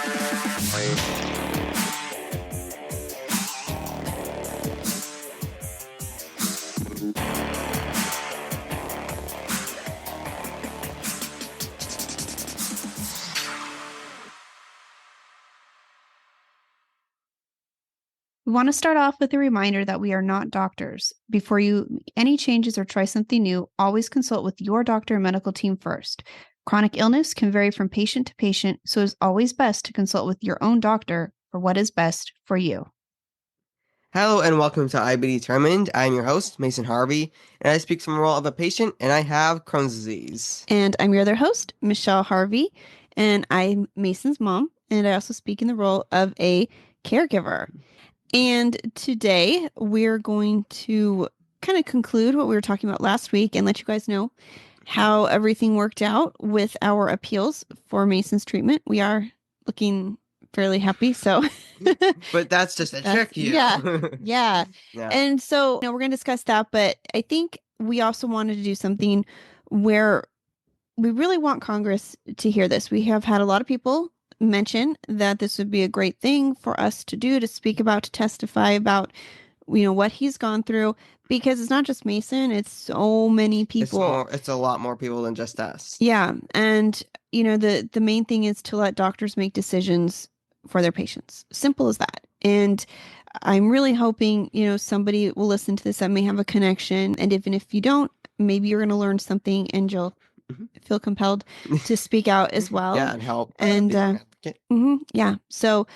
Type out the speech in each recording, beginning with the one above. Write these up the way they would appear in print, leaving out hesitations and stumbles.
We want to start off with a reminder that we are not doctors. Before you make any changes or try something new, always consult with your doctor and medical team first. Chronic illness can vary from patient to patient, so it's always best to consult with your own doctor for what is best for you. Hello and welcome to I Be Determined. I'm your host, Mason Harvey, and I speak from the role of a patient, and I have Crohn's disease. And I'm your other host, Michelle Harvey, and I'm Mason's mom, and I also speak in the role of a caregiver. And today we're going to kind of conclude what we were talking about last week and let you guys know how everything worked out with our appeals for Mason's treatment. We are looking fairly happy. So, But that's just a trick, you. Yeah. And so, we're going to discuss that. But I think we also wanted to do something where we really want Congress to hear this. We have had a lot of people mention that this would be a great thing for us to do, to speak about, to testify about, what he's gone through, because it's not just Mason, it's so many people. It's a lot more people than just us. Yeah. And, the main thing is to let doctors make decisions for their patients. Simple as that. And I'm really hoping, somebody will listen to this that may have a connection. And even if you don't, maybe you're going to learn something and you'll feel compelled to speak out as well. Yeah, and help. And yeah. So,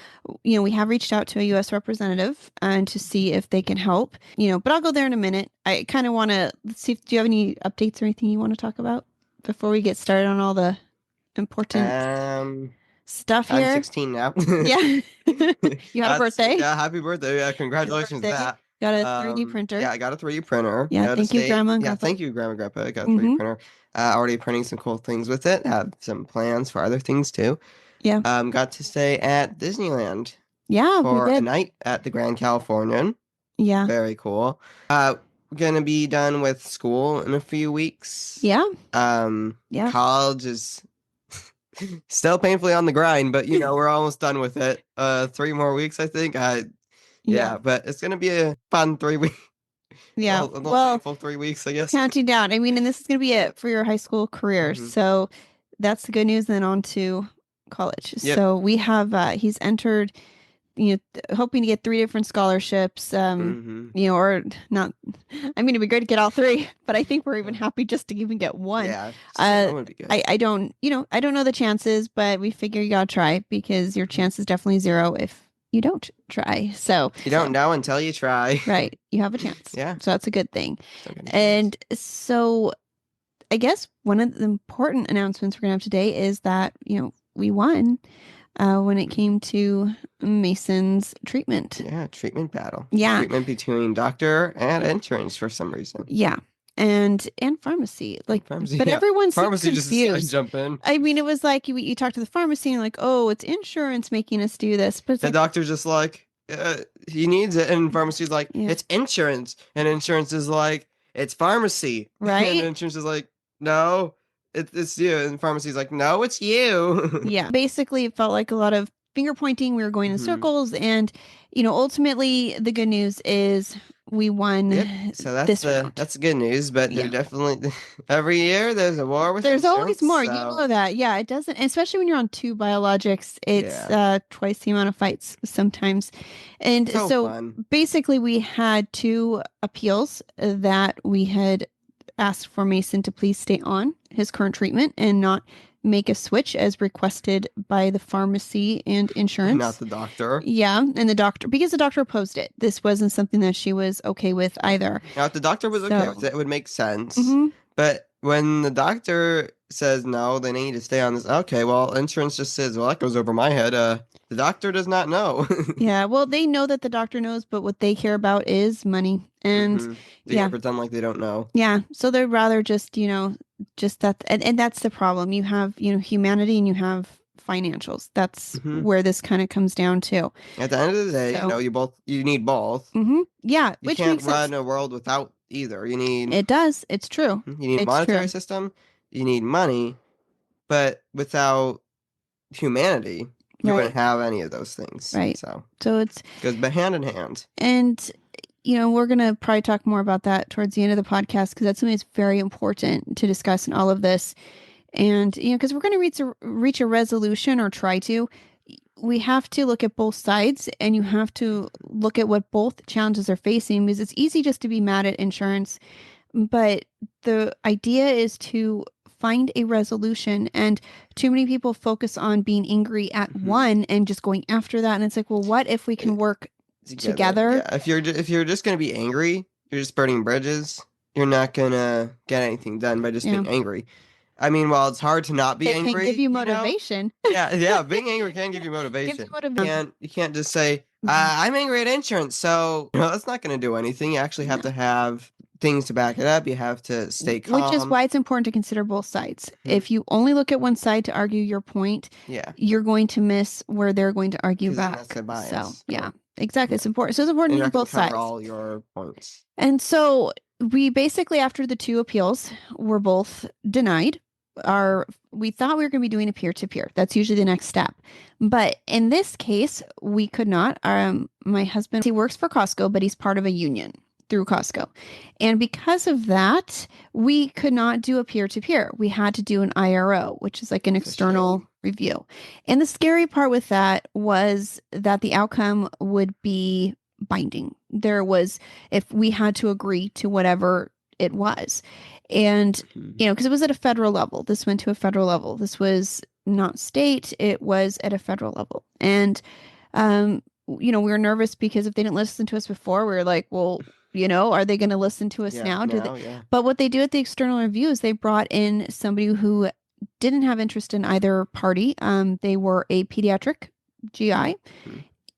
we have reached out to a U.S. representative and to see if they can help, but I'll go there in a minute. I kind of want to see do you have any updates or anything you want to talk about before we get started on all the important stuff here? I'm 16 now. Yeah. You had a birthday? Yeah, happy birthday. Yeah, congratulations to that. Got a 3D printer. Yeah, I got a 3D printer. Yeah, thank you, Grandma and Grandpa. Thank you, Grandma and Grandpa. I got a 3D printer. Already printing some cool things with it. Have some plans for other things too. Yeah. Got to stay at Disneyland. Yeah, for we did. a night at the Grand Californian. Yeah. Very cool. Gonna be done with school in a few weeks. Yeah. Yeah. College is still painfully on the grind, but we're almost done with it. 3 more weeks, I think. Yeah, but it's gonna be a fun 3 weeks. Yeah. Well, full 3 weeks, I guess. Counting down. I mean, and this is gonna be it for your high school career. So that's the good news. Then on to college. Yep. So we have he's entered, hoping to get 3 different scholarships. Or not. I mean, it'd be great to get all 3, but I think we're even happy just to even get 1. Yeah, that would be good. I don't know the chances, but we figure you gotta try, because your chance is definitely 0 if you don't try. So you don't know until you try. Right. You have a chance. Yeah. So that's a good thing. And so I guess one of the important announcements we're gonna have today is that, we won when it came to Mason's treatment. Yeah, treatment battle. Yeah. Treatment between doctor and insurance for some reason. Yeah. And pharmacy. Pharmacy, but everyone's pharmacy confused. Just jump in. I mean, it was like you talk to the pharmacy and oh, it's insurance making us do this. But the doctor's just like, he needs it. And pharmacy's like, it's insurance. And insurance is like, it's pharmacy. Right. And insurance is like, no. It's you. And pharmacy's like, no, it's you. Yeah. Basically, it felt like a lot of finger pointing. We were going in circles. And, ultimately, the good news is we won. Yep. So that's good news. But there definitely, every year, there's a war with There's always more. So. You know that. Yeah, it doesn't. Especially when you're on 2 biologics, it's twice the amount of fights sometimes. And so basically, we had 2 appeals that we had asked for Mason to please stay on his current treatment and not make a switch as requested by the pharmacy and insurance. Not the doctor. Yeah, and the doctor, because the doctor opposed it. This wasn't something that she was okay with either. Now, if the doctor was okay with it, it would make sense. But when the doctor says no, they need to stay on this. Okay, well, insurance just says, well, that goes over my head. The doctor does not know. Yeah, well, they know that the doctor knows, but what they care about is money. And they pretend like they don't know. Yeah, so they'd rather just, just that. And that's the problem. You have, humanity and you have financials. That's where this kind of comes down to. At the end of the day, you need both. Yeah, you can't run a world without either. You need. It does. It's true. You need a monetary system. You need money, but without humanity. you wouldn't have any of those things. Right. So it goes hand in hand. And, we're going to probably talk more about that towards the end of the podcast because that's something that's very important to discuss in all of this. And, because we're going to reach a resolution or try to, we have to look at both sides and you have to look at what both challenges are facing because it's easy just to be mad at insurance. But the idea is to find a resolution, and too many people focus on being angry at one and just going after that. And it's like, well, what if we can work together? Yeah. If you're just going to be angry, you're just burning bridges. You're not going to get anything done by just being angry. I mean, while it's hard to not be angry, it can give you motivation. Yeah, being angry can give you motivation. You can't just say, I'm angry at insurance, so that's not going to do anything. You actually have to have things to back it up. You have to stay calm. Which is why it's important to consider both sides. If you only look at one side to argue your point, you're going to miss where they're going to argue back. So, yeah, exactly. It's important. So it's important to hear both sides. All your points. And so we basically, after the 2 appeals, were both denied. We thought we were going to be doing a peer-to-peer. That's usually the next step. But in this case, we could not. My husband, he works for Costco, but he's part of a union through Costco. And because of that, we could not do a peer-to-peer. We had to do an IRO, which is like an external review. And the scary part with that was that the outcome would be binding. If we had to agree to whatever it was. And, because it was at a federal level, this went to a federal level. This was not state, it was at a federal level. And, we were nervous because if they didn't listen to us before, we were like, well, are they going to listen to us now? But what they do at the external review is they brought in somebody who didn't have interest in either party. They were a pediatric GI,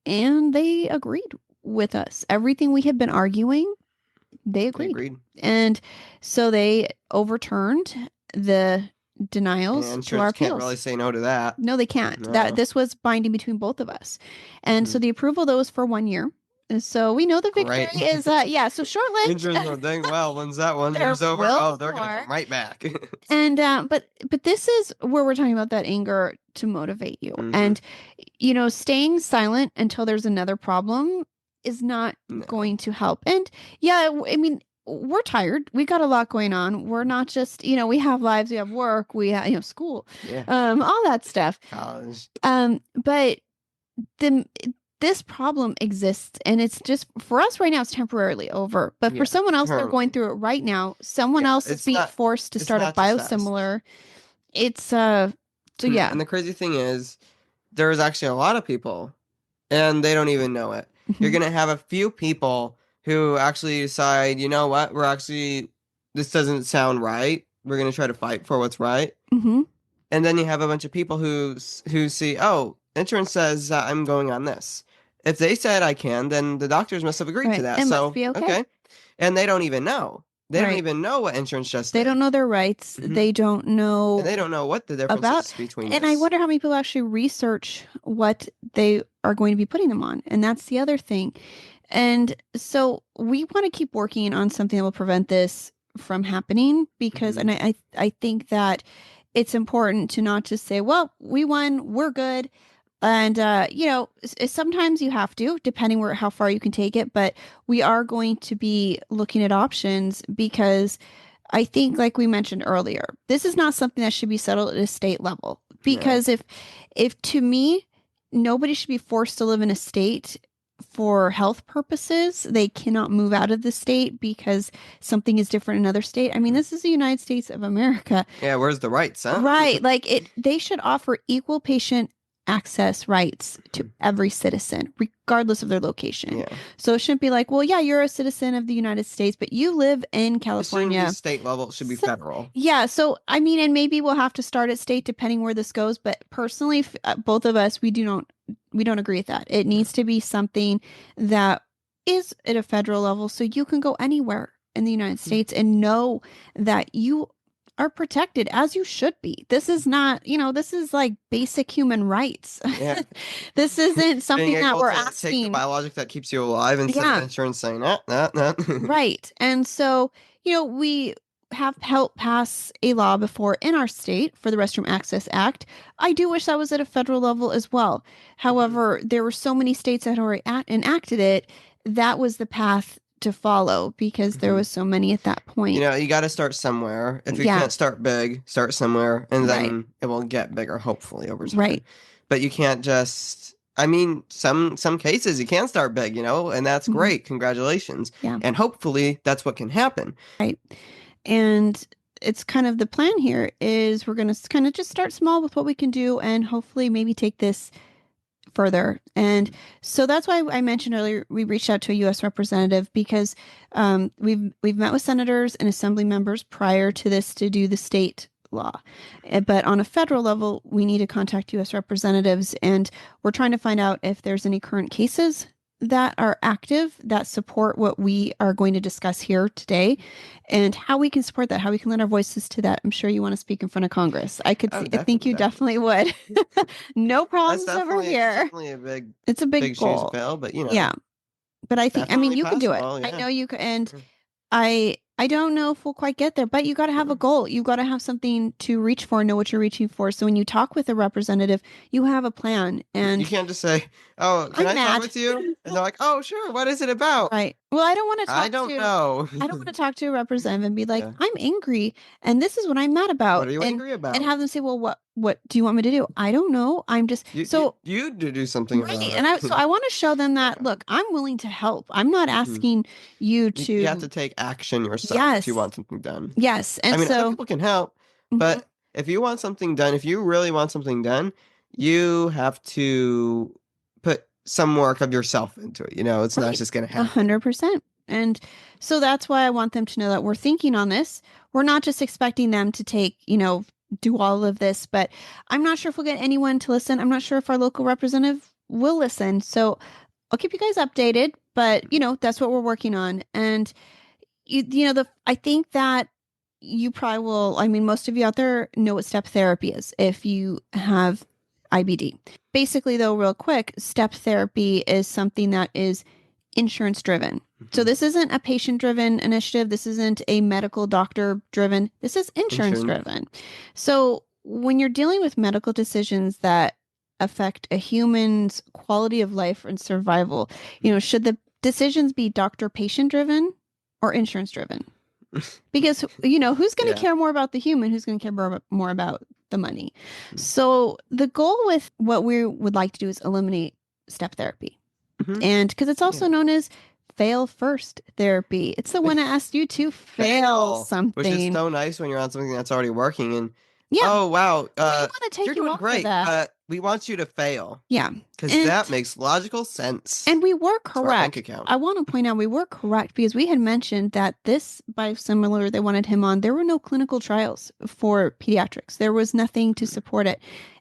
and they agreed with us. Everything we had been arguing, they agreed. And so they overturned the denials to our appeals. Can't really say no to that. No, they can't. No. This was binding between both of us. And so the approval, though, was for 1 year. And so we know the victory is, so short-lived. Insurance will think, well, when's that 1 year's over? Oh, they're going to come right back. And, but this is where we're talking about that anger to motivate you. And, staying silent until there's another problem is not going to help. And I mean, we're tired. We got a lot going on. We're not just, we have lives, we have work, we have, school, all that stuff. College. But this problem exists, and it's just for us right now, it's temporarily over. But for someone else, they're going through it right now. Someone else is being forced to start a biosimilar. It's And the crazy thing is, there's actually a lot of people, and they don't even know it. You're going to have a few people who actually decide, you know what, this doesn't sound right. We're going to try to fight for what's right. And then you have a bunch of people who see, oh, insurance says I'm going on this. If they said I can, then the doctors must have agreed to that. It must be okay. And they don't even know. They don't even know what insurance just did. They don't know their rights. They don't know. And they don't know what the difference is between And I wonder how many people actually research what they are going to be putting them on. And that's the other thing. And so we want to keep working on something that will prevent this from happening because, and I think that it's important to not just say, well, we won, we're good. And, sometimes you have to, depending how far you can take it. But we are going to be looking at options because I think, like we mentioned earlier, this is not something that should be settled at a state level. Because if to me, nobody should be forced to live in a state for health purposes. They cannot move out of the state because something is different in another state. I mean, this is the United States of America. Yeah, where's the rights, huh? Right. They should offer equal patient access rights to every citizen, regardless of their location. Yeah. So it shouldn't be like, well, yeah, you're a citizen of the United States, but you live in California. It shouldn't be state level. It should be federal. Yeah. So, I mean, and maybe we'll have to start at state depending where this goes. But personally, both of us, we don't agree with that. It needs to be something that is at a federal level so you can go anywhere in the United States and know that you are protected as you should be. This is not, this is like basic human rights. Yeah. This isn't something that we're asking. Take the biologic that keeps you alive instead of insurance saying that. Right. And so, we have helped pass a law before in our state for the Restroom Access Act. I do wish that was at a federal level as well. Mhm. However, there were so many states that had already enacted it. That was the path to follow because there Mhm. was so many at that point. You got to start somewhere. If you Yeah, can't start big, start somewhere, and right, then it will get bigger, hopefully, over time. right. But you can't just, I mean, some cases you can start big, and that's Mhm. great. Congratulations. Yeah, And hopefully that's what can happen. right. And it's kind of the plan here is we're going to kind of just start small with what we can do and hopefully maybe take this further. And so that's why I mentioned earlier we reached out to a U.S. representative because we've met with senators and assembly members prior to this to do the state law. But on a federal level, we need to contact U.S. representatives, and we're trying to find out if there's any current cases that are active that support what we are going to discuss here today and how we can support that, how we can lend our voices to that. I'm sure you want to speak in front of Congress. Oh, I think definitely, you definitely. definitely would. No That's problems over definitely that's here. definitely a big It's a big big shoes to goal. fill, but Yeah. But I mean, definitely you can do it. possible, I yeah. know you can. And I don't know if we'll quite get there, but you got to have a Mhm. goal. You got to have something to reach for, know what you're reaching for. So when you talk with a representative, you have a plan. You And can't just say, "Oh, can I'm I talk mad. with you?" And they're like, "Oh, sure. What is it about?" Right. Well, I don't know. I don't want to talk to a representative and be like, Yeah. I'm angry and this is what I'm mad What about. are you angry And about? have them say, well, what do you want me to do? I don't know. I'm just You so you do something right. about And it. I want to show them that, Yeah. look, I'm willing to help. I'm not Mhm. asking you You have to, to take action yourself if you yes, want something done. yes. I And mean, other so, people can help, mhm, but if you want something done, if you really want something done, you have to put some work of yourself into it. It's not right, just gonna a happen. 100%. And so that's why I want them to know that we're thinking on this. We're not just expecting them to take, do all of this, but I'm not sure if we'll get anyone to listen. I'm not sure if our local representative will listen. So I'll keep you guys updated, but that's what we're working on. And I think that you probably will, I mean, most of you out there know what step therapy is if you have IBD. Basically, though, real quick, step therapy is something that is insurance driven. So Mhm. this isn't a patient driven initiative. This isn't a medical doctor driven. This is insurance Insurance. driven. So when you're dealing with medical decisions that affect a human's quality of life and survival, should the decisions be doctor patient driven or insurance driven? Because who's going to Yeah. care more about the human, who's going to care more about the money? Mhm. So the goal with what we would like to do is eliminate step therapy, Mhm. and because it's also Yeah. known as fail first therapy. It's the one that asks you to fail Fail, which is something. so nice when you're on something that's already working and, Yeah, "Oh, wow, we want to you're take you doing off of great, that. but we want you to fail Yeah, because and that makes logical sense we were to our bank correct. account." I want to point out we were correct because we had mentioned that this biosimilar they wanted him on, there were no clinical trials for pediatrics. There was nothing to Mhm. support it.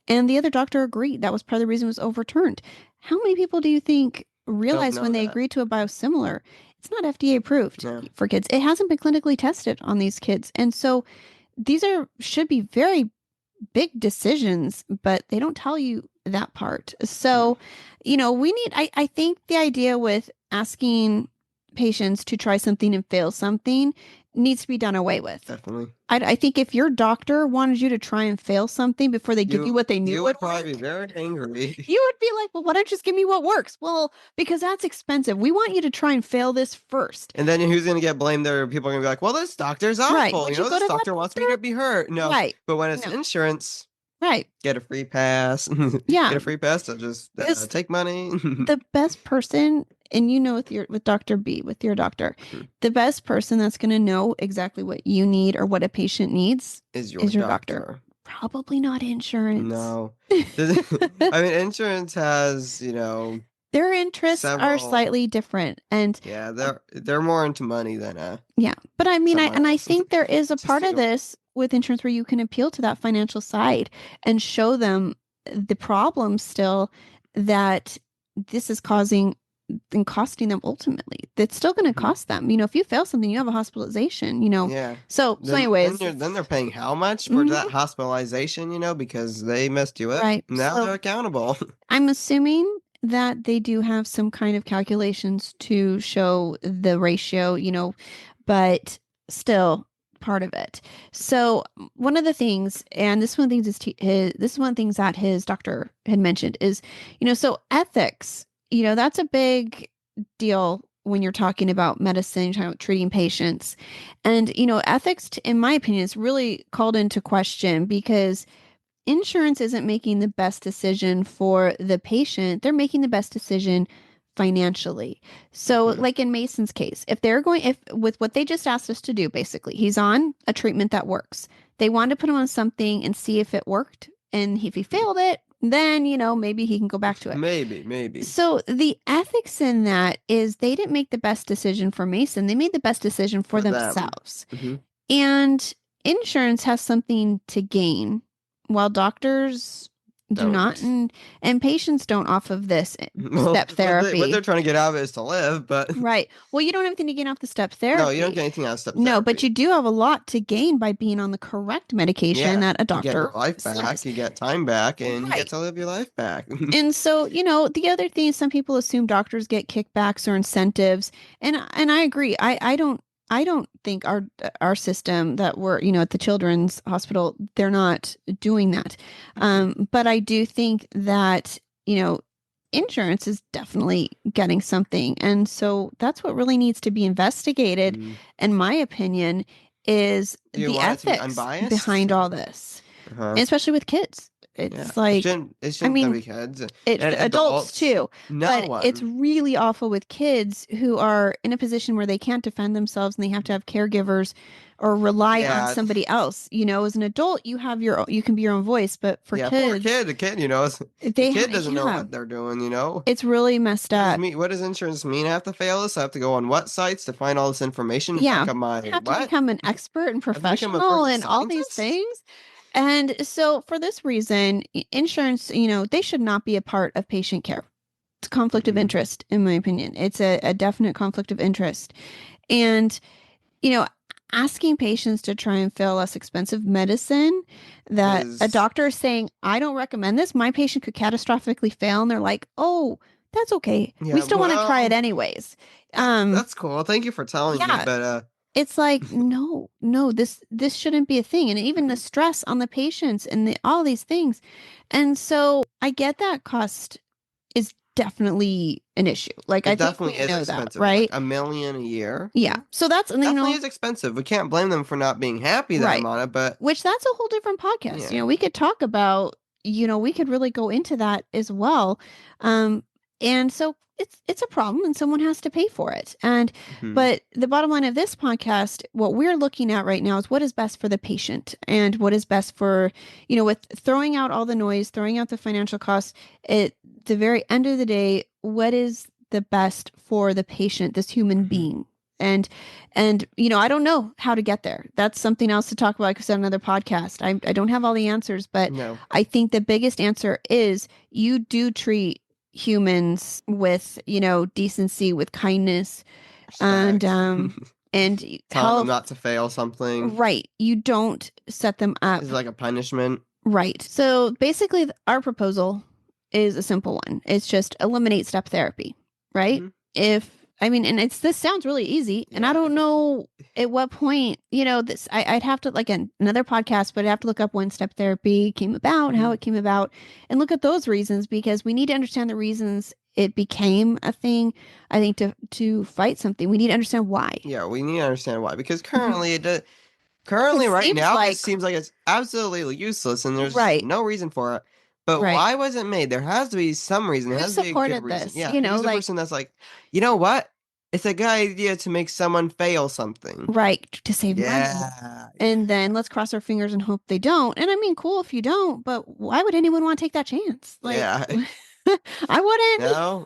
And the other doctor agreed. That was part of the reason it was overturned. How many people do you think Don't realize when know they that. agreed to a biosimilar, it's not FDA approved No. for kids. It hasn't been clinically tested on these kids. And so these are should be very big decisions, but they don't tell you that part. Mhm. So, I think the idea with asking patients to try something and fail something needs to be done away with. Definitely. I think if your doctor wanted you to try and fail something before they give you You what they knew you would would probably be work, very angry. you would be like, well, why don't you just give me what works? Well, because that's expensive. We want you to try and fail this first. And then who's gonna get blamed there? People are gonna be like, "Well, this doctor's Right. awful, Would you go this to that doctor wants me to doctor? be hurt." No, Right. but when it's No. insurance, Right. get a free pass. Yeah. Get a free pass to just, Because take money. the best person, and with Dr. B, with your doctor, Mhm. the best person that's going to know exactly what you need or what a patient needs Is your is your doctor. doctor. Probably not insurance. No. I mean, insurance has, Their interests are several. slightly different. And Yeah, they're more into money than yeah, but I mean, someone I else. think there is a Just part of you. this with insurance where you can appeal to that financial side and show them the problem still that this is causing and costing them ultimately. That's still going to Mhm. cost them. If you fail something, you have a hospitalization, Yeah. So Then anyways, they're paying how much for mhm, that hospitalization, because they messed you up. right. Now So they're accountable. I'm assuming that they do have some kind of calculations to show the ratio, but still part of it. So one of the things, and this one of the things this is one of the things that his doctor had mentioned is, so ethics, that's a big deal when you're talking about medicine, you're talking about treating patients. And, ethics, in my opinion, is really called into question because insurance isn't making the best decision for the patient. They're making the best decision financially. So, like in Mason's case, if with what they just asked us to do, basically, he's on a treatment that works. They wanted to put him on something and see if it worked. And if he failed it, then, maybe he can go back to it. Maybe. So the ethics in that is they didn't make the best decision for Mason. They made the best decision for themselves. And insurance has something to gain while doctors do not, and patients don't off of this step therapy. What they're trying to get out of it is to live, but right. Well, you don't have anything to gain off the step therapy. No, you don't get anything out of step therapy. No, but you do have a lot to gain by being on the correct medication that a doctor. You get your life back, you get time back, and you get to live your life back. And so, the other thing is some people assume doctors get kickbacks or incentives, and I agree. I don't think our system that we're, at the Children's Hospital, they're not doing that. But I do think that, insurance is definitely getting something. And so that's what really needs to be investigated, in my opinion, is the ethics behind all this, and especially with kids. It's like, it shouldn't be kids. Adults too. No, but it's really awful with kids who are in a position where they can't defend themselves and they have to have caregivers or rely on somebody else. As an adult, you can be your own voice, but for kids, poor kid, the kid, the kid doesn't know what they're doing. It's really messed up. What does insurance mean? I have to fail this. I have to go on what sites to find all this information? Yeah, I have to become an expert and professional and all these things. And so for this reason, insurance, they should not be a part of patient care. It's a conflict of interest, in my opinion. It's a definite conflict of interest. And, asking patients to try and fail less expensive medicine that a doctor is saying, I don't recommend this. My patient could catastrophically fail. And they're like, oh, that's okay. We still want to try it anyways. That's cool. Thank you for telling me. But it's like, no, this shouldn't be a thing. And even the stress on the patients and all these things. And so I get that cost is definitely an issue. Like, I definitely think we know expensive, that, right? Like $1 million a year. Yeah. So that's, definitely is expensive. We can't blame them for not being happy that I'm on it, but which that's a whole different podcast. We could talk about, we could really go into that as well. And so it's a problem and someone has to pay for it. And but the bottom line of this podcast, what we're looking at right now is what is best for the patient and what is best for, with throwing out all the noise, throwing out the financial costs, at the very end of the day, what is the best for the patient, this human being? And I don't know how to get there. That's something else to talk about because on another podcast. I don't have all the answers, but I think the biggest answer is you do treat humans with, decency, with kindness, and tell them not to fail something. Right. You don't set them up. It's like a punishment. Right. So basically our proposal is a simple one. It's just eliminate step therapy, right? This sounds really easy, and I don't know at what point, I'd have to, like, another podcast, but I'd have to look up when step therapy came about, how it came about, and look at those reasons, because we need to understand the reasons it became a thing. I think to fight something, we need to understand why. Yeah, we need to understand why, because currently it seems like it's absolutely useless, and there's no reason for it. But why was it made? There has to be some reason. There has to be a good reason. Yeah, who's the person that's like, you know what? It's a good idea to make someone fail something. Right, to save money. And then let's cross our fingers and hope they don't. And cool if you don't, but why would anyone want to take that chance? Like, I wouldn't. No,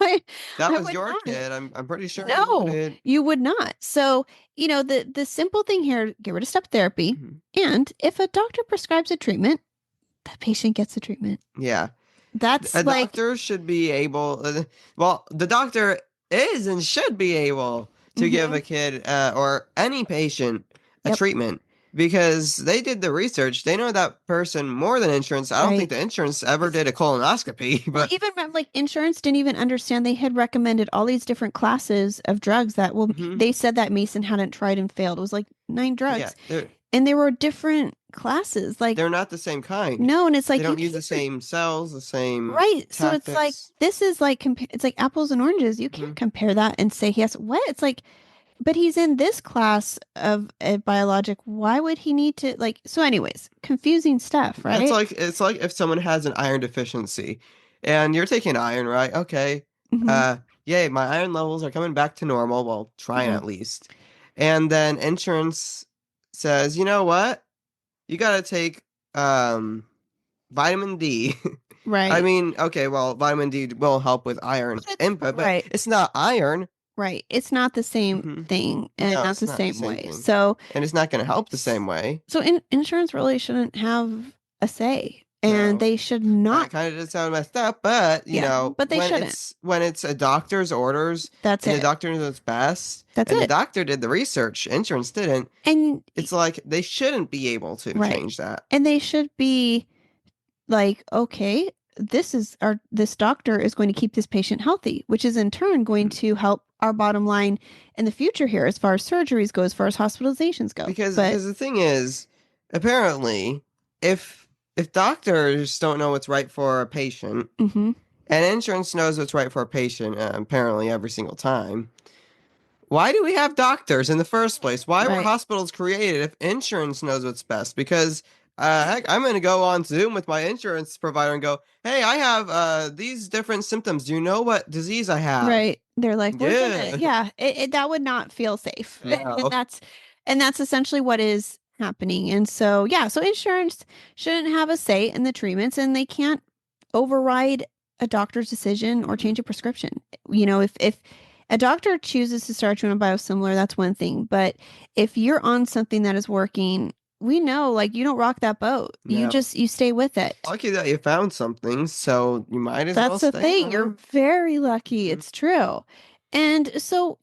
that was your kid. I'm pretty sure. No, you would not. So, the simple thing here, get rid of step therapy. And if a doctor prescribes a treatment, that patient gets the treatment. Yeah. That's a doctor should be able, the doctor is and should be able to give a kid or any patient a treatment, because they did the research. They know that person more than insurance. I don't think the insurance ever did a colonoscopy. But even insurance didn't even understand. They had recommended all these different classes of drugs that, they said that Mason hadn't tried and failed. It was like 9 drugs. Yeah, And there were different classes. Like, They're not the same kind. no, and it's They like you don't use the can't. same cells, the same Right. So it's like tactics. this is like it's like apples and oranges. You Hmm. can't compare that and say he has what? It's like, but he's in this class of a biologic. Why would he need to like so anyways, confusing stuff, right? It's like if someone has an iron deficiency and you're taking iron, right? Okay. Hmm. Uh, yay, my iron levels are coming back to normal. Well, trying Yeah. at least. And then insurance says, you know what? You gotta take um vitamin D. I Right. mean, okay, well, vitamin D will help with iron But it's input, but right. it's not iron. Right. It's not the same Hmm. thing and No, not it's the not the same same way. thing. So And it's not going to help the s- same way. insurance really shouldn't have a say and No. they should That not. kind of does sound messed up, but you Yeah, know, but they shouldn't. when it's a doctor's orders That's and the it. doctor knows best That's and the it. doctor did the research, insurance didn't, And it's like they shouldn't be able to right. change that. And they should be like, okay, this doctor is going to keep this patient healthy, which is in turn going Mhm. to help our bottom line in the future here as far as surgeries go, as far as hospitalizations go. But Because the thing is, apparently, if doctors don't know what's right for a patient mhm, and insurance knows what's right for a patient, apparently every single time. Why do we have doctors in the first place? Why were right. hospitals created if insurance knows what's best? Because heck, I'm going to go on Zoom with my insurance provider and go, "Hey, I have these different symptoms. Do you know what disease I have?" Right. They're like, we're gonna, Yeah. yeah, that would not feel safe. And No. that's essentially what is happening. And so, yeah, so insurance shouldn't have a say in the treatments and they can't override a doctor's decision or Mhm. change a prescription. If a doctor chooses to start you on a biosimilar, that's one thing. But if you're on something that is working, we know like you don't rock that boat. No. You stay with it. Lucky that you found something, so you might as well That's the stay thing. on You're it. very lucky. Mhm. It's true. And so,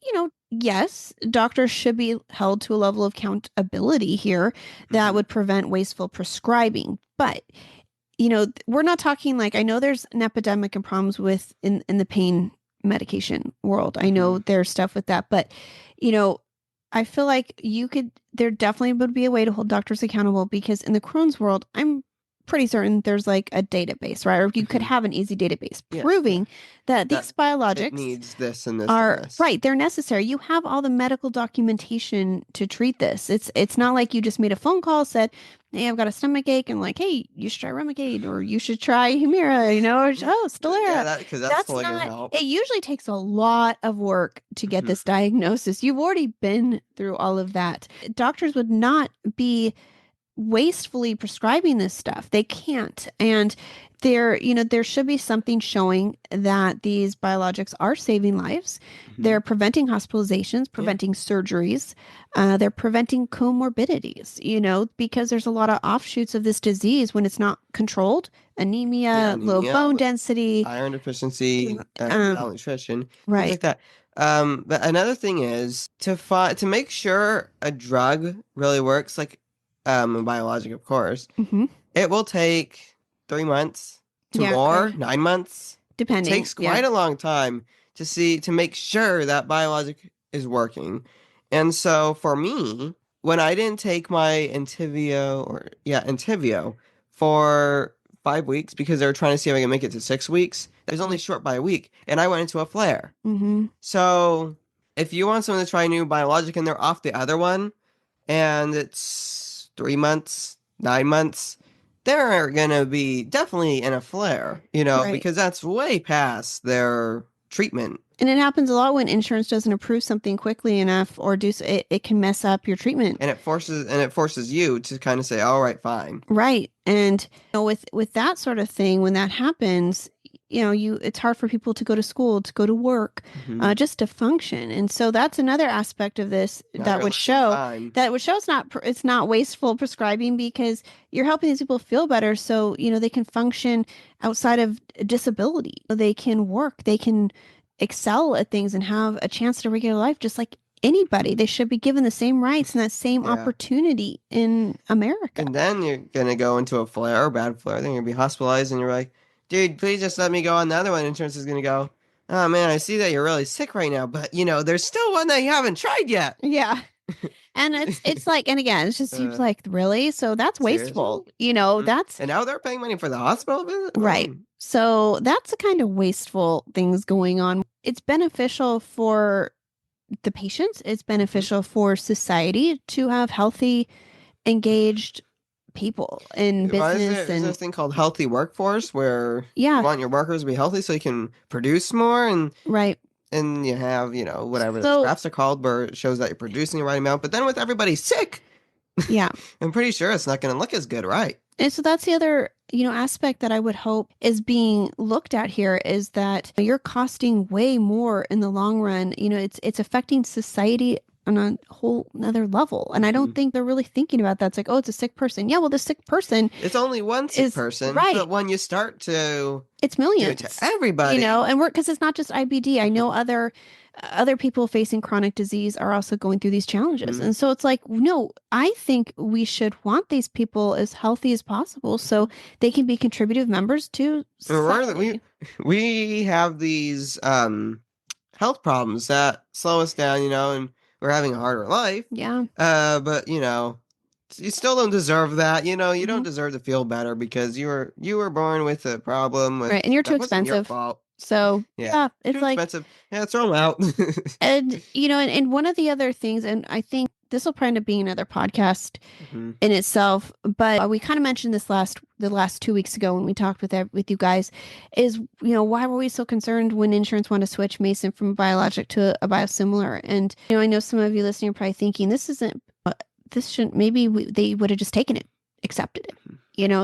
yes, doctors should be held to a level of accountability here that Mhm. would prevent wasteful prescribing. But, we're not talking like I know there's an epidemic and problems with in the pain medication world. I know Mhm. there's stuff with that, but you know, I feel like there definitely would be a way to hold doctors accountable because in the Crohn's world, I'm pretty certain there's like a database, right? Or you could Mhm. have an easy database Yeah, yeah. proving that That these it biologics needs this and this and are this. right, they're necessary. You have all the medical documentation to treat this. It's not like you just made a phone call, said, "Hey, I've got a stomach ache," and like, "Hey, you should try Remicade or you should try Humira," or Mm. "Oh, Yeah, Stelara." that because that's That's totally gonna not help. it usually takes a lot of work to get Mhm. this diagnosis. You've already been through all of that. Doctors would not be wastefully prescribing this stuff. They can't. And there should be something showing that these biologics are saving lives. Mhm. They're preventing hospitalizations, Yeah. preventing surgeries. They're preventing comorbidities, because there's a lot of offshoots of this disease when it's not controlled. Yeah, Anemia, low anemia, bone density. iron deficiency, Um, malnutrition, things right. like that. But another thing is to make sure a drug really works, like a biologic, of course, Hmm. it will take 3 months to Yeah. more, 9 months. It Depending. takes Yeah. quite a long time to make sure that biologic is working. And so for me, when I didn't take my Entyvio for 5 weeks because they were trying to see if I can make it to 6 weeks, it was only short by a week, and I went into a flare. Hmm. So if you want someone to try a new biologic and they're off the other one, and it's 3 months, 9 months, they're gonna be definitely in a flare, Right. because that's way past their treatment. And it happens a lot when insurance doesn't approve something quickly enough or do so, it can mess up your treatment. And it forces you to kind of say, all right, fine. Right. And with that sort of thing, when that happens, it's hard for people to go to school, to go to work, Hmm. just to function. And so that's another aspect of this Now you're losing time. it's not wasteful prescribing because you're helping these people feel better so, they can function outside of disability. They can work, they can excel at things and have a chance to regular life just like anybody. They should be given the same rights and that same Yeah. opportunity in America. And then you're gonna go into a flare or bad flare, then you're gonna be hospitalized and you're like, dude, please just let me go on the other one. Insurance is gonna go, oh man, I see that you're really sick right now, but there's still one that you haven't tried yet. Yeah. And it's like, and again, it just seems like, really? So that's wasteful. Seriously? You know, Mhm. that's And now they're paying money for the hospital visit? right. Oh. So that's the kind of wasteful things going on. It's beneficial for the patients. It's beneficial for society to have healthy, engaged people in Why business is there a and thing called healthy workforce where you yeah, want your workers to be healthy so you can produce more right. and you have, whatever the So scraps are called where it shows that you're producing the right amount. But then with everybody sick, yeah. I'm pretty sure it's not going to look as good, right? And so that's the other, aspect that I would hope is being looked at here is that you're costing way more in the long run. It's affecting society on a whole another level. And I Hmm. don't think they're really thinking about that. It's like, oh, it's a sick person. Yeah, well, the sick person It's only one sick is person, right. but when you start to It's do it to millions, everybody, and we're because it's not just IBD. I know other people facing chronic disease are also going through these challenges. Mhm. And so it's like, no, I think we should want these people as healthy as possible so they can be contributive members to society. we have these health problems that slow us down, and we're having a harder life. Yeah. But you still don't deserve that. You don't Mhm. deserve to feel better because you were born with a problem Right. And you're too that wasn't your expensive. fault. So Yeah, yeah, it's too like, expensive. Yeah, throw them out. and and one of the other things, and I think this will probably end up being another podcast Mhm. in itself. But we kind of mentioned this the last 2 weeks ago when we talked with you guys, is why were we so concerned when insurance wanted to switch Mason from a biologic to a biosimilar? And I know some of you listening are probably thinking this shouldn't. Maybe they would have just taken it, accepted it.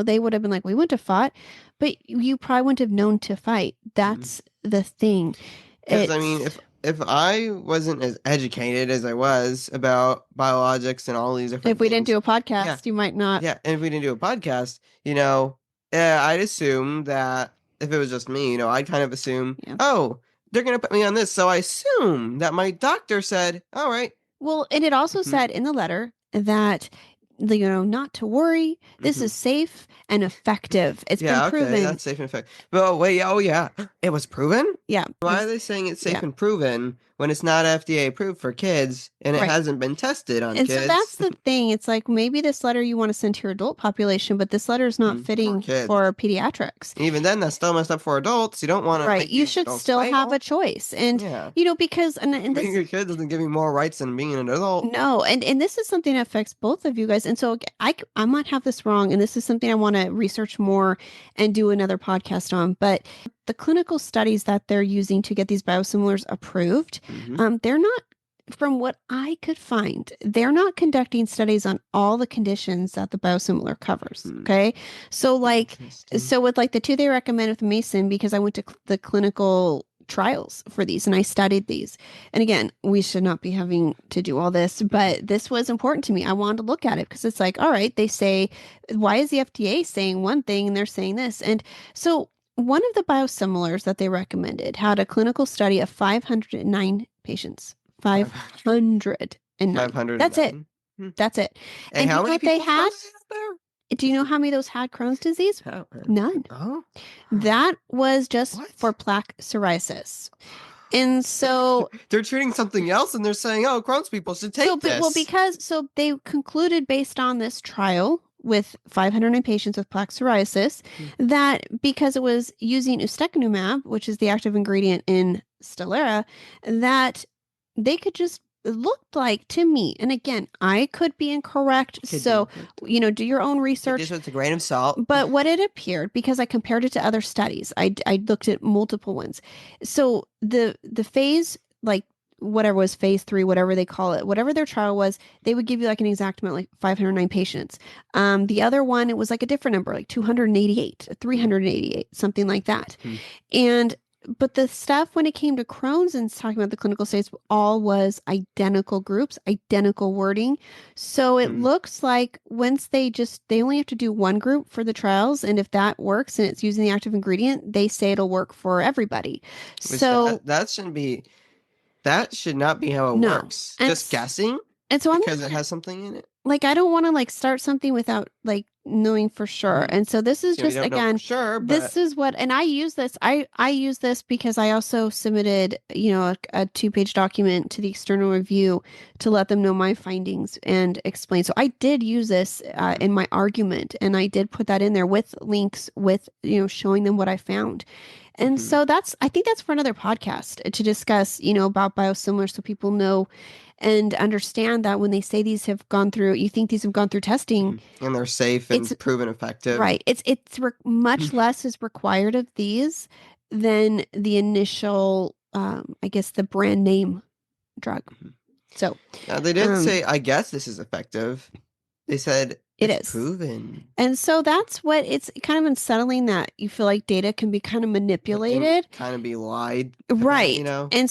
They would have been like, we wouldn't have fought, but you probably wouldn't have known to fight. That's the thing. Because I mean, It's if I wasn't as educated as I was about biologics and all these different if we didn't things, do a yeah, podcast, you might not. yeah, and if we didn't do a podcast, I'd assume that if it was just me, I'd kind of assume, Yeah. oh, they're gonna put me on this, so I assume that my doctor said, all right. Well, and it also Mhm. said in the letter that not to worry. This Mhm. is safe and effective. It's been Yeah, okay, proven. that's safe and effective. But wait, oh yeah, it was proven? Yeah. Why are they saying it's safe Yeah. and proven when it's not FDA approved for kids and it Right. hasn't been tested on And so that's kids? the thing. It's like maybe this letter you want to send to your adult population, but this letter is not For fitting kids. for pediatrics. Even then, that's still messed up for adults. You don't want to Right. make You these should adults still have fail. a choice. And Yeah. because and Being this a kid doesn't give you more rights than being an adult. no, and this is something that affects both of you guys. And so I might have this wrong, and this is something I want to research more and do another podcast on. But the clinical studies that they're using to get these biosimilars approved, they're not, from what I could find, they're not conducting studies on all the conditions that the biosimilar covers. Okay, so with the two they recommend with Mason, because I went to the clinical trials for these and I studied these. And again, we should not be having to do all this, but this was important to me. I wanted to look at it because it's like, all right, they say, why is the FDA saying one thing and they're saying this? And so one of the biosimilars that they recommended had a clinical study of 509 patients. 509. 500. That's it. That's it. And how you know many what they people had? there? Do you know how many of those had Crohn's disease? None. Oh. That was just for plaque psoriasis. And so they're treating something else and they're saying, oh, Crohn's people should take this. Well, because they concluded based on this trial with 509 patients with plaque psoriasis that because it was using ustekinumab, which is the active ingredient in Stelara, that they could just, it looked like to me, and again, I could be incorrect. So, do your own research. Take this with a grain of salt. But what it appeared, because I compared it to other studies, I looked at multiple ones. So the phase, whatever was phase 3, whatever they call it, whatever their trial was, they would give you an exact amount, like 509 patients. The other one, it was a different number, like 288, 388, something like that. But the stuff when it came to Crohn's and talking about the clinical states, all was identical groups, identical wording. So it looks like once they only have to do one group for the trials. And if that works and it's using the active ingredient, they say it'll work for everybody. So that should not be how it works. Just guessing and so because it has something in it. I don't want to start something without knowing for sure. Mhm. And so this is You know, we just don't know for again, sure, this but is what, and I use this because I also submitted, a 2-page document to the external review to let them know my findings and explain. So I did use this Mhm. in my argument, and I did put that in there with links with, showing them what I found. And Mhm. so I think that's for another podcast to discuss, about biosimilars so people know and understand that when they say these have gone through, you think these have gone through testing, And they're safe it's and proven effective. right. Much less is required of these than the initial, I guess the brand name drug. Mhm. So, Now they didn't um, say, I guess this is effective. They said it it's is. proven. And so that's what it's kind of unsettling that you feel like data can be kind of And manipulated. kind of be lied about, you Right. know? And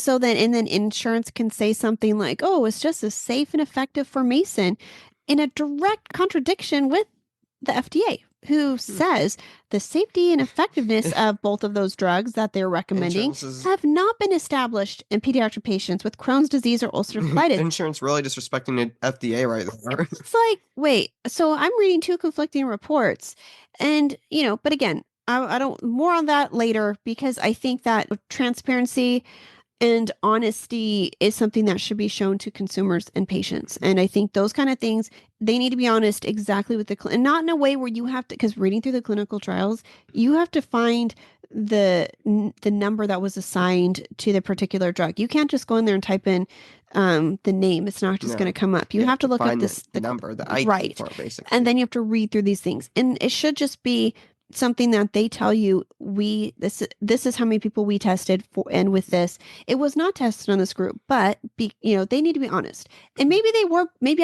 then insurance can say something like, "Oh, it's just as safe and effective for Mason," in a direct contradiction with the FDA, who Hmm. says the safety and effectiveness of both of those drugs that they're recommending Insurance is have not been established in pediatric patients with Crohn's disease or ulcerative colitis. insurance really disrespecting the FDA right there. It's like, wait, so I'm reading two conflicting reports. And, but again, I don't, more on that later because I think that transparency and honesty is something that should be shown to consumers and patients. And I think those kind of things, they need to be honest exactly with and not in a way where you have to, because reading through the clinical trials, you have to find the number that was assigned to the particular drug. You can't just go in there and type in the name. It's not just going to No. come up. You have to look up find the this, number, the ID right. for it, And basically. then you have to read through these things. And it should just be something that they tell you this is how many people we tested for, and with this it was not tested on this group, but they need to be honest. And maybe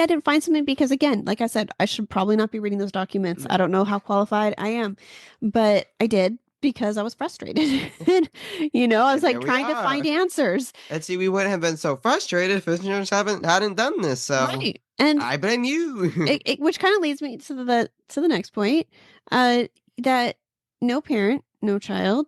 I didn't find something because again, like I said, I should probably not be reading those documents. I don't know how qualified I am, but I did because I was frustrated. And, I was And like there we trying to find are. answers. And see, we wouldn't have been so frustrated if insurance hadn't done this. So Right. And I blame you. which kind of leads me to the next point, uh, that no parent, no child,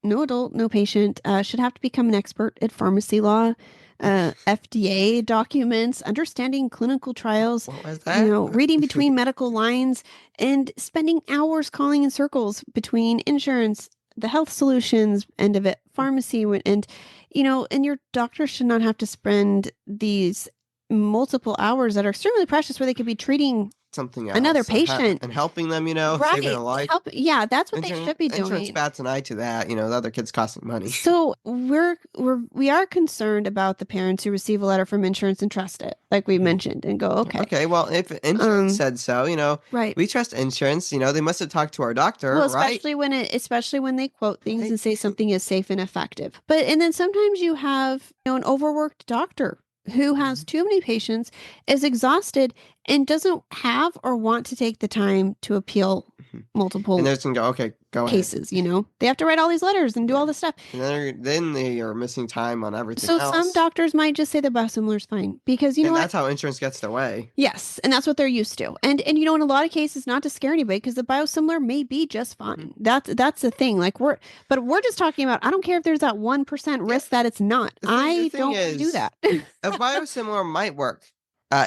no adult, no patient should have to become an expert at pharmacy law, FDA documents, understanding clinical trials, What was that? reading between medical lines, and spending hours calling in circles between insurance, the health solutions end of it, pharmacy, and and your doctor should not have to spend these multiple hours that are extremely precious where they could be treating Something another else patient. and helping them, saving a Right. life. Yeah, that's what they should be Insurance doing. bats an eye to that. The other kids costing money. So we are concerned about the parents who receive a letter from insurance and trust it, like we Mhm. mentioned, and go, okay. Okay, well, if insurance Um, said so, right. we trust insurance. They must have talked to our doctor, Well, right? especially when they quote things Right. and say something is safe and effective. And then sometimes you have, an overworked doctor who has Mhm. too many patients, is exhausted, and doesn't have or want to take the time to appeal Mhm. And multiple they're just gonna go, okay, go ahead. cases. They have to write all these letters and do Yeah. all this stuff. And then they are missing time on everything So some else. doctors might just say the biosimilar is fine because you know And what? that's how insurance gets their way. Yes, and that's what they're used to. And in a lot of cases, not to scare anybody, because the biosimilar may be just Mhm. fine. That's the thing. Like we're just talking about. I don't care if there's that 1% Yeah. risk that it's not. The I thing don't do is, that. a biosimilar might work.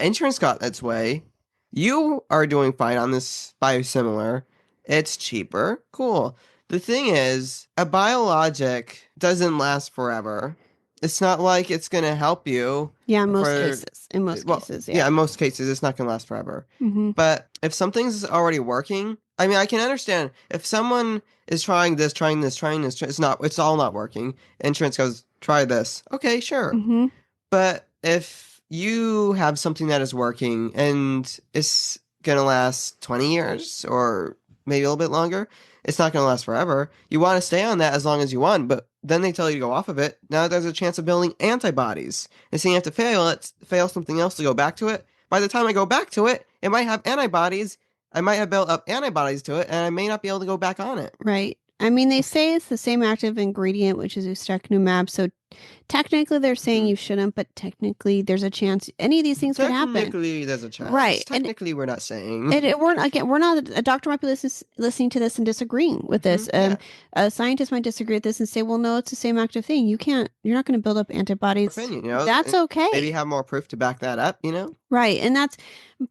Insurance got its way. You are doing fine on this biosimilar. It's cheaper. Cool. The thing is, a biologic doesn't last forever. It's not like it's going to help you Yeah, in most for, cases. In most well, cases, yeah, yeah. in most cases, it's not going to last forever. Hmm. But if something's already working, I mean, I can understand if someone is trying this, trying this, trying this, it's all not working. Insurance goes, try this. Okay, sure. Hmm. But if you have something that is working and it's gonna last 20 years or maybe a little bit longer, it's not gonna last forever. You want to stay on that as long as you want, but then they tell you to go off of it. Now there's a chance of building antibodies. And so you have to fail something else to go back to it. By the time I go back to it, it might have antibodies. I might have built up antibodies to it, and I may not be able to go back on it. Right. I mean, they say it's the same active ingredient, which is ustekinumab. So technically, they're saying Mhm. you shouldn't, but technically, there's a chance any of these things could happen. Technically, there's a chance. Right. Technically, we're not saying. We're not a doctor might be listening to this and disagreeing with this. Yeah. A scientist might disagree with this and say, well, no, it's the same active thing. You're not going to build up antibodies. Opinion, That's and maybe okay. have more proof to back that up. Right.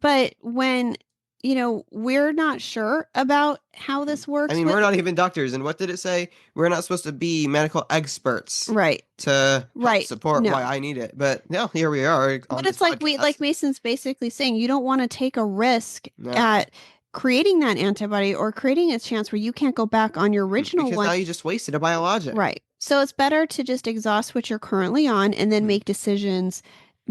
But when we're not sure about how this I works mean, we're not even doctors. And what did it say? We're not supposed to be medical experts right. to help Right. support why No. I need it. But no, here we are on But this it's like podcast. Mason's basically saying you don't want to take a risk No, at creating that antibody or creating a chance where you can't go back on your original because one. now you just wasted a biologic. Right. So it's better to just exhaust what you're currently on and then make decisions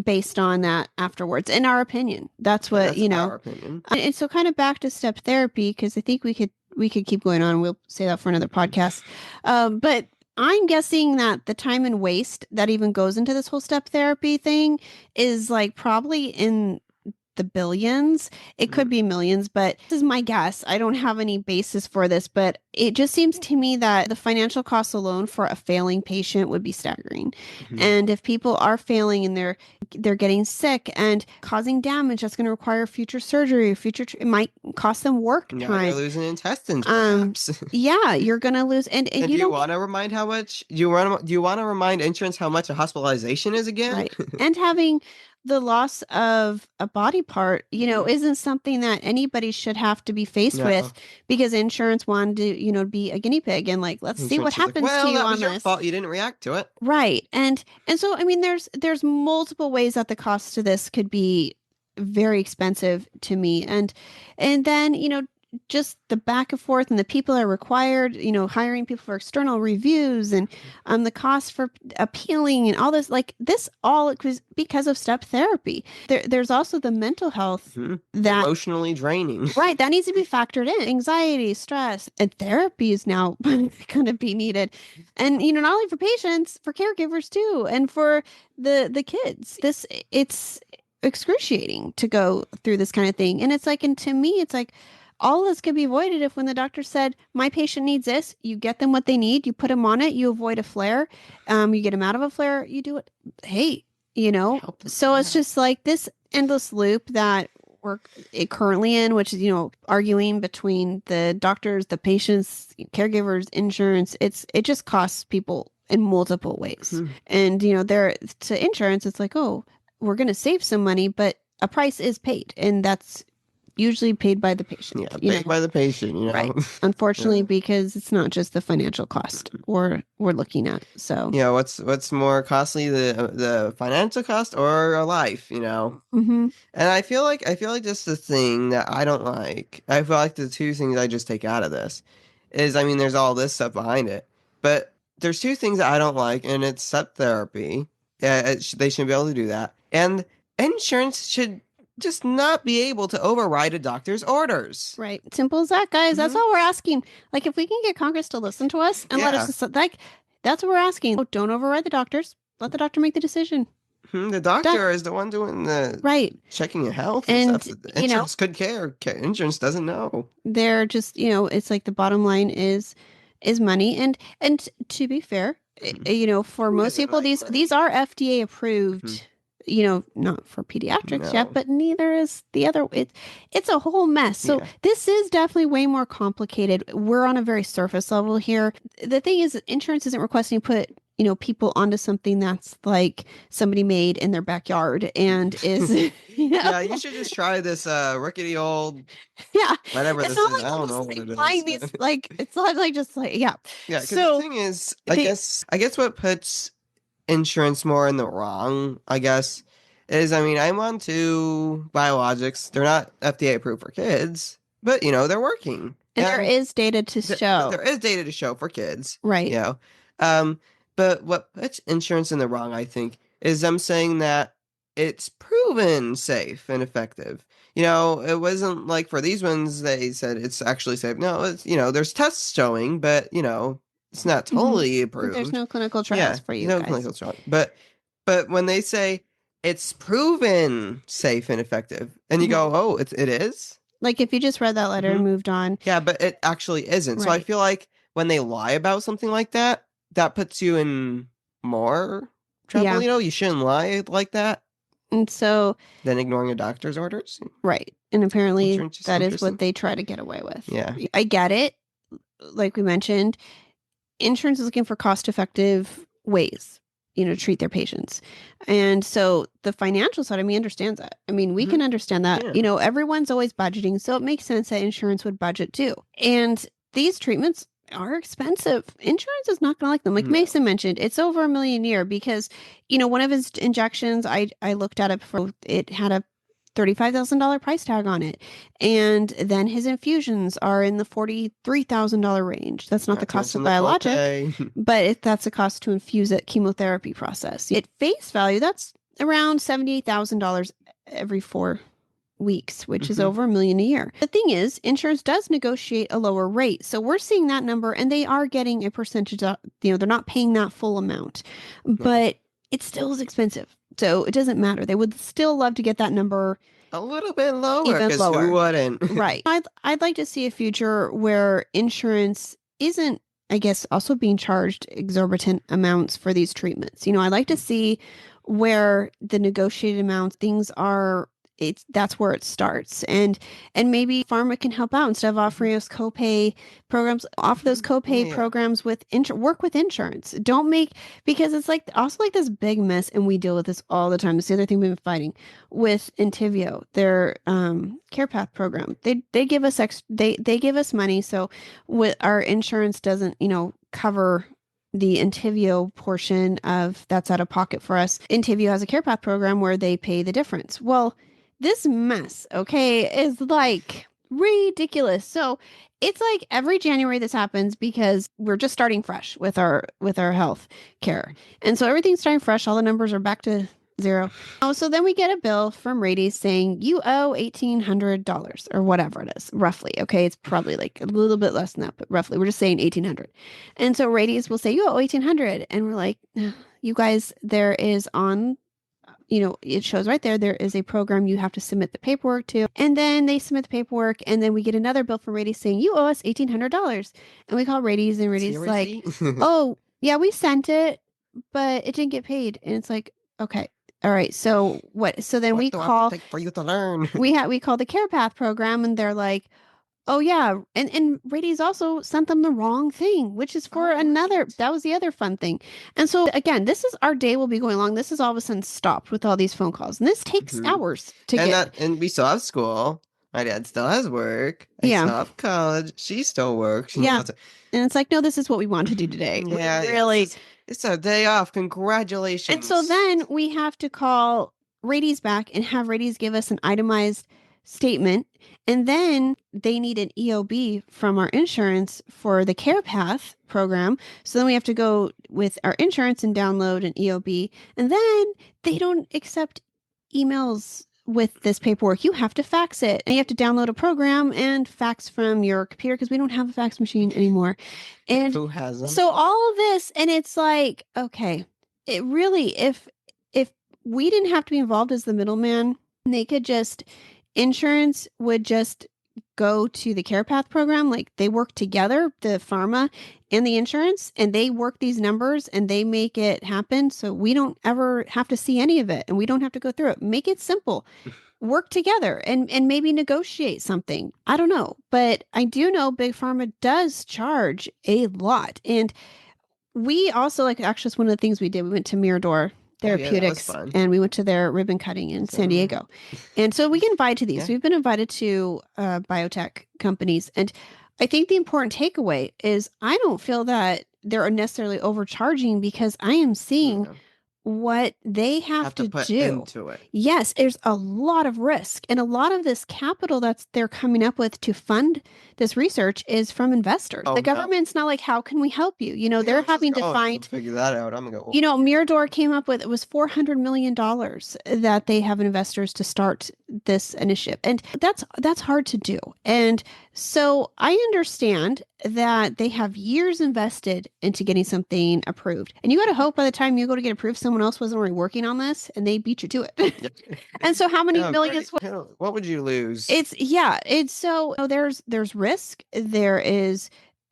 based on that afterwards, in our opinion. That's Yeah, what, that's our opinion. And so kind of back to step therapy, because I think we could keep going on. We'll say that for another podcast. But I'm guessing that the time and waste that even goes into this whole step therapy thing is like probably in the billions. It could be millions, but this is my guess. I don't have any basis for this, but it just seems to me that the financial costs alone for a failing patient would be staggering. And if people are failing and they're getting sick and causing damage that's going to require future surgery, it might cost them work Yeah, time. you're losing intestines, perhaps. Yeah, you're going to lose. And And do you want to remind how much? Do you want to remind insurance how much a hospitalization is again? Right. And having the loss of a body part, isn't something that anybody should have to be faced No. with because insurance wanted to, be a guinea pig and like, let's see what Insurance is like, happens well, to you that on was your this. fault. You didn't react to it. Right. And so I mean there's multiple ways that the cost to this could be very expensive to me. And then, just the back and forth and the people are required, hiring people for external reviews and the cost for appealing and all this, like this all because of step therapy. There's also the mental health that emotionally draining. right, that needs to be factored in. Anxiety, stress, and therapy is now going to be needed. And not only for patients, for caregivers too, and for the kids. It's excruciating to go through this kind of thing. And it's like, and to me, it's like all this could be avoided if when the doctor said, my patient needs this, you get them what they need, you put them on it, you avoid a flare, you get them out of a flare, you do it. Hey, so it's just like this endless loop that we're currently in, which is, arguing between the doctors, the patients, caregivers, insurance. It just costs people in multiple ways. And, there to insurance, it's like, oh, we're going to save some money, but a price is paid. And that's usually paid by the patient. Yeah, paid by the patient, Right. Unfortunately, because it's not just the financial cost we're looking at. So yeah, what's more costly, the financial cost or a life, And I feel like just the thing that I don't like. I feel like the two things I just take out of this is, I mean, there's all this stuff behind it, but there's two things that I don't like, and it's step therapy. Yeah, they shouldn't be able to do that, and insurance should just not be able to override a doctor's orders. Right. Simple as that, guys. That's all we're asking. Like, if we can get Congress to listen to us and let us, like, that's what we're asking. Don't override the doctors. Let the doctor make the decision. The doctor is the one doing the checking your health and stuff. Insurance could care. Insurance doesn't know. They're just, it's like the bottom line is money. And to be fair, for most people, these are FDA approved. Not for pediatrics yet, but neither is the other. It's a whole mess. So this is definitely way more complicated. We're on a very surface level here. The thing is, insurance isn't requesting to put, people onto something that's like somebody made in their backyard and is, yeah, you should just try this rickety old, whatever this is. I don't know what it is. These, like, it's not like just like, yeah. Yeah, because the thing is, I guess what puts insurance more in the wrong, I guess, is, I mean, I'm on two biologics. They're not FDA approved for kids, but they're working. And there is data to show. There is data to show for kids. Right. But what puts insurance in the wrong, I think, is them saying that it's proven safe and effective. It wasn't like for these ones, they said it's actually safe. No, it's, there's tests showing, but, it's not totally approved. There's no clinical trials for you no guys. Clinical trial. But when they say it's proven safe and effective, and you go, oh, it is? Like if you just read that letter and moved on. Yeah, but it actually isn't. Right. So I feel like when they lie about something like that, that puts you in more trouble. Yeah. You shouldn't lie like that. And so then ignoring a doctor's orders. Right. And apparently that is what they try to get away with. Yeah. I get it. Like we mentioned, insurance is looking for cost-effective ways, treat their patients. And so the financial side of me understands that. I mean, we can understand that. Yeah. Everyone's always budgeting, so it makes sense that insurance would budget too. And these treatments are expensive. Insurance is not going to like them. Like No. Mason mentioned, it's over $1 million a year because, one of his injections, I looked at it before, it had a $35,000 price tag on it. And then his infusions are in the $43,000 range. That's not the cost of biologic, but that's the cost to infuse it, chemotherapy process. At face value, that's around $78,000 every 4 weeks, which is over $1 million a year. The thing is, insurance does negotiate a lower rate. So we're seeing that number and they are getting a percentage of, they're not paying that full amount, but it still is expensive. So it doesn't matter. They would still love to get that number a little bit lower. Even lower. Who wouldn't? Right. I'd like to see a future where insurance isn't, I guess, also being charged exorbitant amounts for these treatments. I'd like to see where the negotiated amounts, things are, that's where it starts. And maybe pharma can help out instead of offering us copay programs, offer those copay programs with work with insurance. Don't make, because it's also like this big mess, and we deal with this all the time. It's the other thing we've been fighting with Entyvio, their CarePath program. They give us they give us money, so with our insurance doesn't, cover the Entyvio portion of that's out of pocket for us. Entyvio has a CarePath program where they pay the difference. Well, this mess, okay, is like ridiculous. So it's like every January this happens because we're just starting fresh with our health care. And so everything's starting fresh. All the numbers are back to zero. Oh, so then we get a bill from Rady saying you owe $1,800 or whatever it is, roughly. Okay, it's probably like a little bit less than that, but roughly we're just saying $1,800. And so Rady's will say you owe $1,800, and we're like, you guys, there is on, it shows right there is a program you have to submit the paperwork to. And then they submit the paperwork, and then we get another bill from Rady saying, you owe us $1,800. And we call Rady's, and Rady's like, oh, yeah, we sent it, but it didn't get paid. And it's like, okay, all right. So what? So then we call for you to learn. we call the CarePath program, and they're like, oh yeah, and Rady's also sent them the wrong thing, which is for another. That was the other fun thing. And so again, this is our day will be going along. This is all of a sudden stopped with all these phone calls, and this takes hours to get. And we still have school. My dad still has work. I still have college. She still works. Yeah, and it's like, no, this is what we want to do today. Yeah, really. It's a day off. Congratulations. And so then we have to call Rady's back and have Rady's give us an itemized statement. And then they need an EOB from our insurance for the CarePath program. So then we have to go with our insurance and download an EOB. And then they don't accept emails with this paperwork. You have to fax it. And you have to download a program and fax from your computer because we don't have a fax machine anymore. And who has them? So all of this, and it's like, okay, it really, if we didn't have to be involved as the middleman, they could just, insurance would just go to the CarePath program. Like they work together, the pharma and the insurance, and they work these numbers and they make it happen. So we don't ever have to see any of it, and we don't have to go through it. Make it simple. Work together and maybe negotiate something. I don't know, but I do know Big Pharma does charge a lot. We also, like, actually, it's one of the things we did. We went to Mirador Therapeutics, and we went to their ribbon cutting in San Diego. And so we get invited to these. We've been invited to biotech companies. And I think the important takeaway is I don't feel that they're necessarily overcharging, because I am seeing what they have to put do into it. Yes, there's a lot of risk, and a lot of this capital that's they're coming up with to fund this research is from investors. The government's not like, how can we help you? They're having to find, figure that out. I'm gonna go. Mirador came up with, it was $400 million that they have investors to start this initiative, and that's hard to do. And so I understand that they have years invested into getting something approved, and you got to hope by the time you go to get approved, someone else wasn't already working on this and they beat you to it. And so how many millions? What would you lose? It's so there's risk. There is,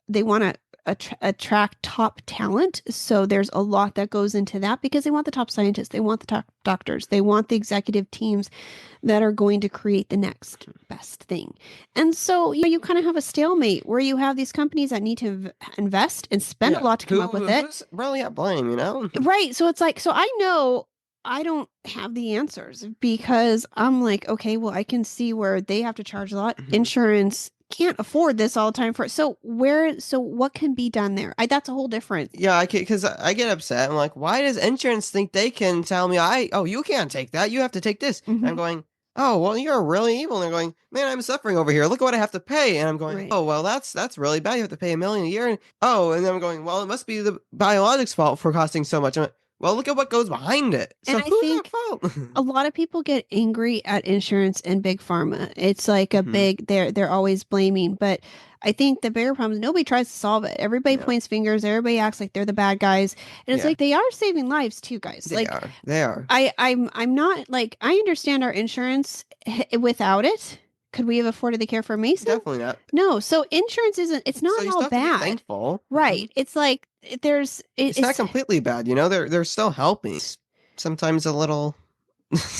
they want to attract top talent. So there's a lot that goes into that because they want the top scientists, they want the top doctors, they want the executive teams that are going to create the next best thing. And so you kind of have a stalemate where you have these companies that need to invest and spend a lot to come up with it. Who's really at blame, Right. So it's like, so I know I don't have the answers because I'm like, okay, well, I can see where they have to charge a lot. Insurance can't afford this all the time for so what can be done there? That's a whole different. Yeah, because I get upset. I'm like, why does insurance think they can tell me you can't take that, you have to take this? I'm going, oh, well, you're really evil. And they're going, man, I'm suffering over here, look at what I have to pay. And I'm going, right. Oh, well, that's really bad, you have to pay $1 million a year. And then I'm going, well, it must be the biologics fault for costing so much. Well, look at what goes behind it. So and I think a lot of people get angry at insurance and big pharma. It's like a big, they're always blaming. But I think the bigger problem is nobody tries to solve it. Everybody points fingers. Everybody acts like they're the bad guys. And it's like they are saving lives too, guys. They are. I'm not like, I understand our insurance without it. Could we have afforded the care for Mason? Definitely not. No. So insurance it's not all bad. Thankful. Right. It's like it's not completely bad. They're still helping. Sometimes a little,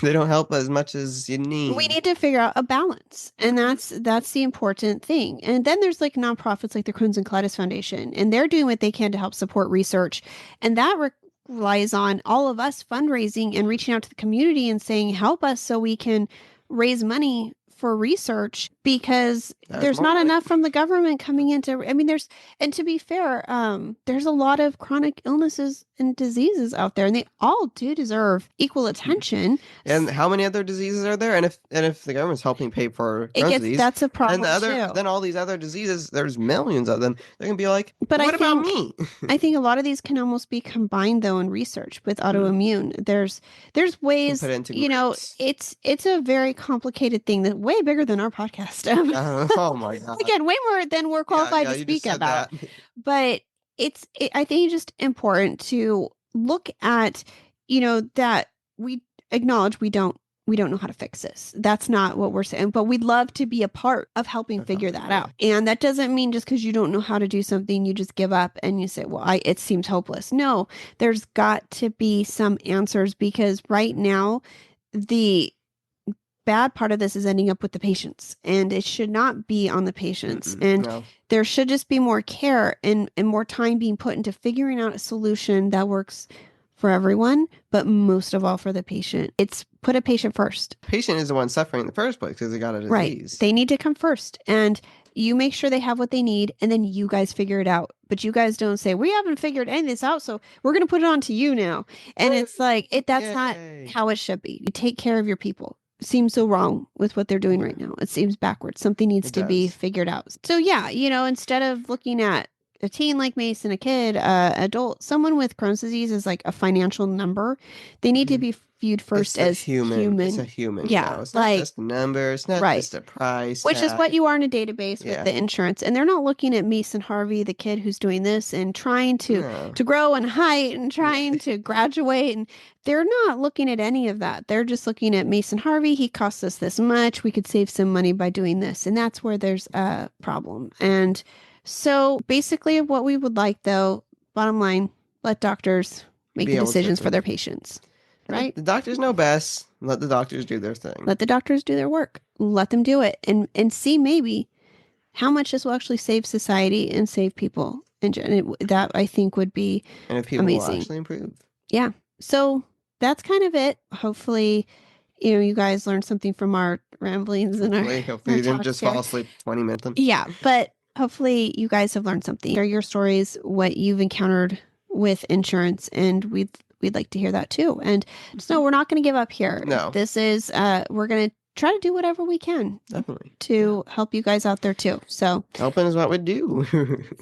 they don't help as much as you need. We need to figure out a balance. And that's the important thing. And then there's like nonprofits like the Crohn's and Colitis Foundation, and they're doing what they can to help support research. And that relies on all of us fundraising and reaching out to the community and saying, help us so we can raise money for research, because there's not enough from the government coming into, and to be fair, there's a lot of chronic illnesses and diseases out there, and they all do deserve equal attention. And how many other diseases are there? And if the government's helping pay for disease, that's a problem too. Then all these other diseases, there's millions of them. They're gonna be like, but what about me? I think a lot of these can almost be combined though in research with autoimmune. There's ways, it's a very complicated thing that's way bigger than our podcast. Oh my God. Again, way more than we're qualified to speak about. But I think it's just important to look at, that we acknowledge we don't know how to fix this. That's not what we're saying, but we'd love to be a part of helping figure that out. And that doesn't mean just because you don't know how to do something, you just give up and you say, well, it seems hopeless. No, there's got to be some answers, because right now the bad part of this is ending up with the patients, and it should not be on the patients. There should just be more care and more time being put into figuring out a solution that works for everyone, but most of all for the patient. It's put a patient first. Patient is the one suffering in the first place because they got a disease. Right. They need to come first, and you make sure they have what they need, and then you guys figure it out. But you guys don't say, we haven't figured any of this out, so we're going to put it on to you now. And it's like, that's not how it should be. You take care of your people. Seems so wrong with what they're doing right now. It seems backwards. Something needs to be figured out. So instead of looking at a teen like Mason, a kid, adult, someone with Crohn's disease is like a financial number. They need to be viewed first as human. It's a human. Yeah. It's not just a number. It's not just a price. Which is what you are in a database with the insurance. And they're not looking at Mason Harvey, the kid who's doing this and trying to grow in height and trying to graduate. And they're not looking at any of that. They're just looking at Mason Harvey. He costs us this much. We could save some money by doing this. And that's where there's a problem. And so basically what we would like, though, bottom line, let doctors make the decisions for their patients. Right? The doctors know best. Let the doctors do their thing. Let the doctors do their work. Let them do it and see maybe how much this will actually save society and save people. And that I think would be and if people amazing. Will actually improve. Yeah. So that's kind of it. Hopefully, you guys learned something from our ramblings and hopefully you didn't just fall asleep 20 minutes. Yeah, but hopefully you guys have learned something. Share your stories, what you've encountered with insurance, and we'd like to hear that too. And so we're not going to give up here. No. This is, we're going to try to do whatever we can. Definitely. To help you guys out there too. So helping is what we do.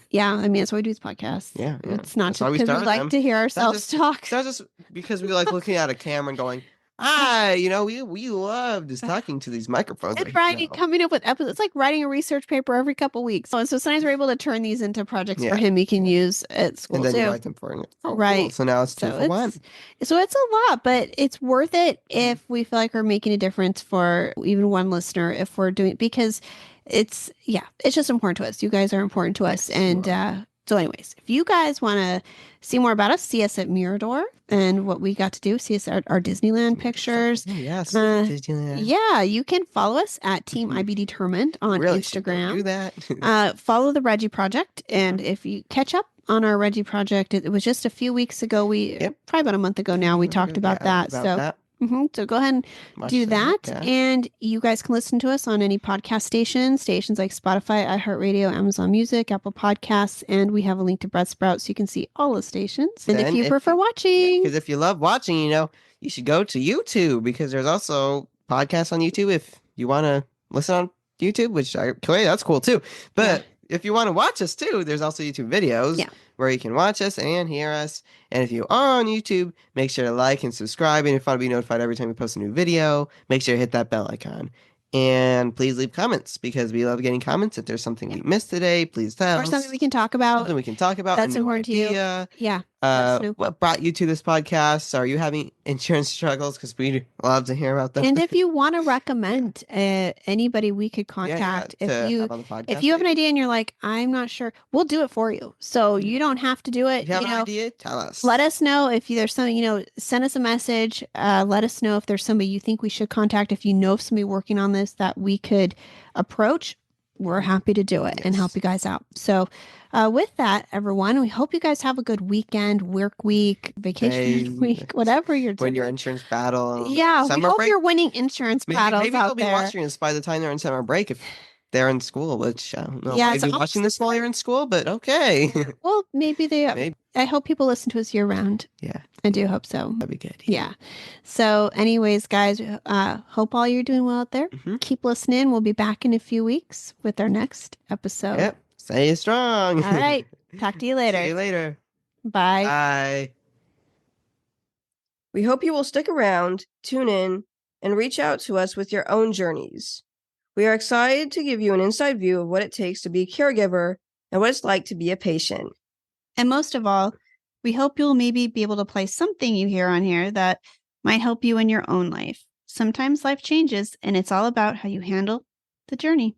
Yeah. That's why we do this podcast. Yeah. It's not just because we like to hear ourselves talk. It's not just because we like looking at a camera and going, we love just talking to these microphones. It's Brian coming up with episodes. It's like writing a research paper every couple weeks. So sometimes we're able to turn these into projects for him he can use at school and then too. You write them for him. Right. Cool. So now it's 2 for 1. So it's a lot, but it's worth it if we feel like we're making a difference for even one listener, if we're doing, because it's just important to us. You guys are important to us. And So anyways, if you guys want to see more about us, see us at Mirador and what we got to do, see us at our Disneyland pictures. Yes, Disneyland. Yeah, you can follow us at Team IB Determined on Really Instagram. do that. Follow the Reggie Project. And if you catch up on our Reggie Project, it was just a few weeks ago. Probably about a month ago now, we talked about that. So go ahead and do that. Yeah. And you guys can listen to us on any podcast stations like Spotify, iHeartRadio, Amazon Music, Apple Podcasts, and we have a link to Buzzsprout so you can see all the stations. And if you prefer watching. Because if you love watching, you should go to YouTube because there's also podcasts on YouTube if you want to listen on YouTube, which that's cool too. But if you want to watch us too, there's also YouTube videos where you can watch us and hear us. And if you are on YouTube, make sure to like and subscribe. And if you want to be notified every time we post a new video, make sure to hit that bell icon. And please leave comments because we love getting comments. If there's something we missed today, please tell us. Or something we can talk about. Something we can talk about. That's important to you. Yeah. What brought you to this podcast? Are you having insurance struggles? Because we love to hear about them. And if you want to recommend anybody we could contact, if you have an idea and you're like, I'm not sure, we'll do it for you. So you don't have to do it. If you have an idea, tell us. Let us know if there's something, send us a message. Let us know if there's somebody you think we should contact. If you know of somebody working on this that we could approach, we're happy to do it and help you guys out. So with that, everyone, we hope you guys have a good weekend, work week, vacation week, whatever you're doing. Win your insurance battle. Yeah, we hope you're winning insurance battles maybe out there. Maybe they'll be watching us by the time they're in summer break if they're in school, which I don't know. Yeah, maybe watching this while you're in school, but okay. Well, maybe I hope people listen to us year round. Yeah. I do hope so. That'd be good. Yeah. So anyways, guys, hope all you're doing well out there. Mm-hmm. Keep listening. We'll be back in a few weeks with our next episode. Yep. Stay strong. All right. Talk to you later. See you later. Bye. Bye. We hope you will stick around, tune in, and reach out to us with your own journeys. We are excited to give you an inside view of what it takes to be a caregiver and what it's like to be a patient. And most of all, we hope you'll maybe be able to play something you hear on here that might help you in your own life. Sometimes life changes, and it's all about how you handle the journey.